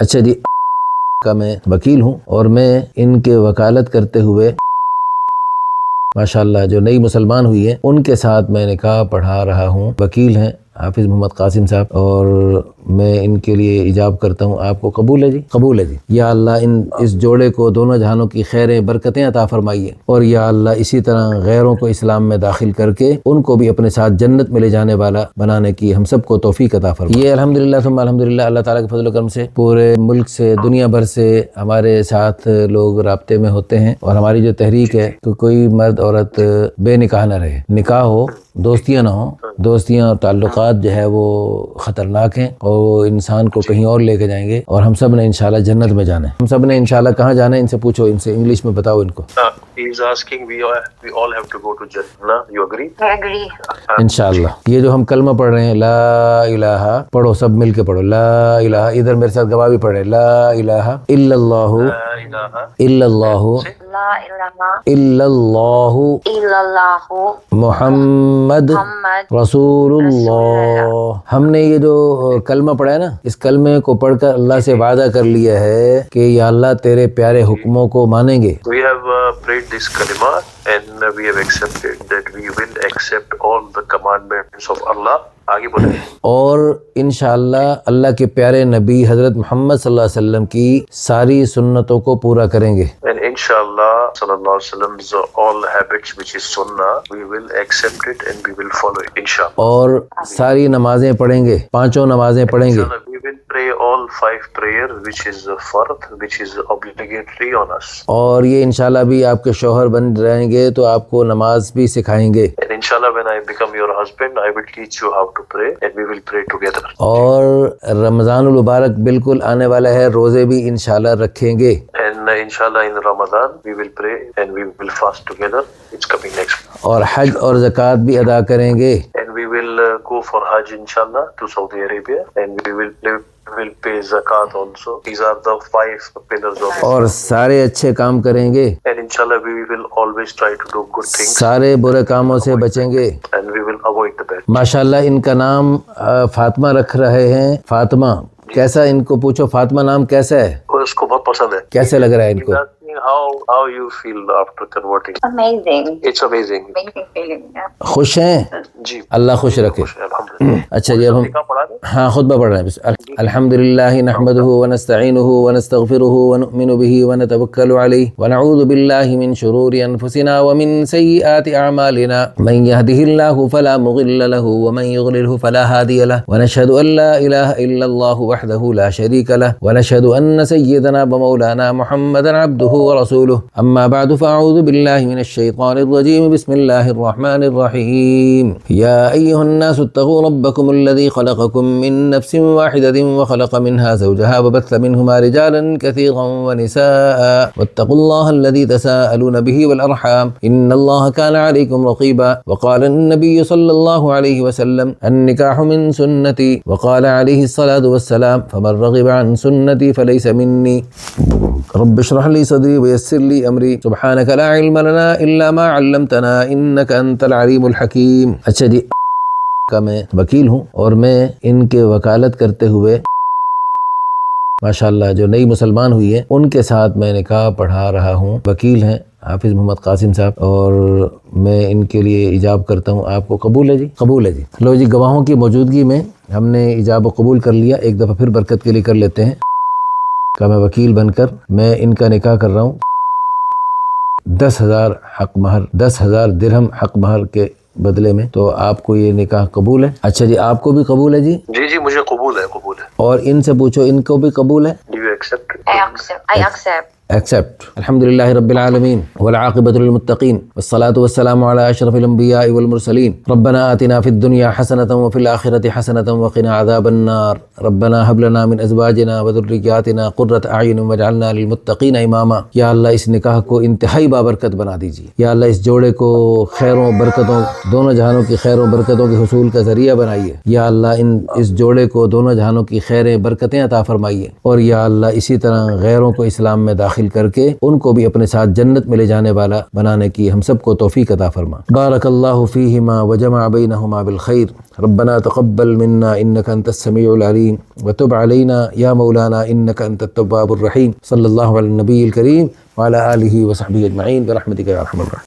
اچھا جی، کا میں وکیل ہوں اور میں ان کے وکالت کرتے ہوئے ماشاءاللہ جو نئی مسلمان ہوئی ہے ان کے ساتھ میں نکاح پڑھا رہا ہوں۔ وکیل ہیں حافظ محمد قاسم صاحب، اور میں ان کے لیے ایجاب کرتا ہوں۔ آپ کو قبول ہے جی؟ قبول ہے جی۔ یا اللہ اس جوڑے کو دونوں جہانوں کی خیریں برکتیں عطا فرمائیے، اور یا اللہ اسی طرح غیروں کو اسلام میں داخل کر کے ان کو بھی اپنے ساتھ جنت میں لے جانے والا بنانے کی ہم سب کو توفیق عطا فرمائے۔ یہ الحمدللہ ثم الحمدللہ اللہ تعالیٰ کے فضل و کرم سے پورے ملک سے، دنیا بھر سے ہمارے ساتھ لوگ رابطے میں ہوتے ہیں، اور ہماری جو تحریک ہے کہ کوئی مرد عورت بے نکاح نہ رہے، نکاح ہو، دوستیاں نہ ہوں۔ دوستیاں اور تعلقات جو ہے وہ خطرناک ہیں، اور وہ انسان کو کہیں اور لے کے جائیں گے، اور ہم سب نے انشاءاللہ جنت میں جانا ہے۔ ہم سب نے انشاءاللہ کہاں جانا ہے؟ ان سے پوچھو، ان سے انگلش میں بتاؤ ان کو۔ He is asking we all have to go to Jannah. You agree? I agree. انشاءاللہ یہ جو ہم کلمہ پڑھ رہے ہیں لا الہ، پڑھو سب مل کے پڑھو لا الہ۔ ادھر میرے ساتھ گواہ بھی پڑھ رہے ہیں لا الہ الا اللہ الا اللہ La ilaha الا اللہ illallah محمد Muhammad رسول اللہ۔ ہم نے یہ جو کلمہ پڑھا ہے نا، اس کلمے کو پڑھ کر اللہ سے وعدہ کر لیا ہے کہ یا اللہ تیرے پیارے حکموں کو مانیں گے۔ We have prayed this kalima and we have accepted that we will accept all the commandments of Allah. آگے بولیں۔ اور انشاءاللہ اللہ کے پیارے نبی حضرت محمد صلی اللہ علیہ وسلم کی ساری سنتوں کو پورا کریں گے۔ And inshallah sallallahu alaihi wasallam's all habits which is sunnah, we will accept it and we will follow it inshallah. اور ساری نمازیں پڑھیں گے، پانچوں نمازیں پڑھیں گے۔ Inshallah, we will pray all 5 prayers which is fard, which is obligatory on us. اور یہ انشاءاللہ بھی آپ کے شوہر بن رہیں گے تو آپ کو نماز بھی سکھائیں گے۔ And inshallah when I become your husband, I will teach you how to pray and we will pray together. اور رمضان المبارک بالکل آنے والا ہے، روزے بھی انشاءاللہ رکھیں گے۔ And inshallah in Ramadan we will pray and we will fast together. It's coming next. اور حج اور زکوٰۃ بھی ادا کریں گے۔ And we will go for Hajj inshallah to Saudi Arabia and we will pay zakat also. These are the 5 pillars of. اور سارے اچھے کام کریں گے، And inshallah we will always try to do good things سارے برے کاموں سے بچیں گے۔ and we will avoid the bad. ماشاءاللہ ان کا نام فاطمہ رکھ رہے ہیں۔ فاطمہ کیسا؟ ان کو پوچھو فاطمہ نام کیسا ہے، اس کو بہت پسند ہے۔ کیسے لگ رہا ہے ان کو؟ He's asking how you feel after converting. Amazing. It's amazing. Amazing feeling. Yeah. خوش ہیں؟ جی اللہ خوش رکھے۔ الحمدللہ۔ اچھا جی، اب ہم نکاح پڑھا دیں؟ ہاں خطبہ پڑھ رہے ہیں۔ الحمدللہ نحمده ونستعینه ونستغفره ونؤمن به ونتوکل علیہ ونعوذ باللہ من شرور انفسنا ومن سیئات اعمالنا من يهده الله فلا مضل له ومن يضلل فلا هادي له ونشهد ان لا اله الا الله وحده لا شريك له ونشهد ان سيدنا ومولانا محمدا عبده ورسوله اما بعد فاعوذ باللہ من الشیطان الرجیم بسم اللہ الرحمن الرحیم یا ایها الناس اتقوا ربكم الذي خلقكم من نفس واحدة وخلق منها زوجها وبث منهما رجالا كثيرا ونساء واتقوا الله الذي تساءلون به والأرحام إن الله كان عليكم رقيبا وقال النبي صلى الله عليه وسلم النكاح من سنتي وقال عليه الصلاة والسلام فمن رغب عن سنتي فليس مني رب اشرح لي صدري ويسر لي أمري سبحانك لا علم لنا إلا ما علمتنا إنك أنت العليم الحكيم۔ اچھا جی، کا میں وکیل ہوں اور میں ان کے وکالت کرتے ہوئے ماشاءاللہ جو نئی مسلمان ہوئی ہے ان کے ساتھ میں نکاح پڑھا رہا ہوں۔ وکیل ہیں حافظ محمد قاسم صاحب، اور میں ان کے لیے ایجاب کرتا ہوں۔ آپ کو قبول ہے جی؟ قبول ہے جی۔ لو جی، گواہوں کی موجودگی میں ہم نے ایجاب و قبول کر لیا، ایک دفعہ پھر برکت کے لیے کر لیتے ہیں کہ میں وکیل بن کر میں ان کا نکاح کر رہا ہوں 10,000 حق مہر، 10,000 درہم حق مہر کے بدلے میں۔ تو آپ کو یہ نکاح قبول ہے؟ اچھا جی، آپ کو بھی قبول ہے جی؟ جی مجھے قبول ہے، قبول ہے۔ اور ان سے پوچھو ان کو بھی قبول ہے؟ Do you accept? I accept. accept. الحمدللہ رب العالمین والعاقبۃ للمتقین والصلاة والسلام علی اشرف الانبیاء والمرسلین ربنا آتنا فی الدنیا حسنۃ وفی الآخرۃ حسنۃ وقنا عذاب النار ربنا هب لنا من ازواجنا وذریاتنا قرۃ اعین واجعلنا للمتقین اماما۔ یا اللہ اس نکاح کو انتہائی بابرکت بنا دیجیے۔ یا اللہ اس جوڑے کو خیروں برکتوں، دونوں جہانوں کی خیروں برکتوں کے حصول کا ذریعہ بنائیے۔ یا اللہ اس جوڑے کو دونوں جہانوں کی خیریں برکتیں عطا فرمائیے، اور یا اللہ اسی طرح غیروں کو اسلام میں داخل داخل کر کے ان کو بھی اپنے ساتھ جنت میں لے جانے والا بنانے کی ہم سب کو توفیق عطا فرما۔ بارک اللہ فیہما وجمع بینہما بالخیر، ربنا تقبل منا انک انت السمیع العلیم وتب علینا یا مولانا انک انت التواب الرحیم۔ صلی اللہ علی النبی الکریم وعلی آلہ وصحبہ اجمعین برحمتک یا ارحم الراحمین۔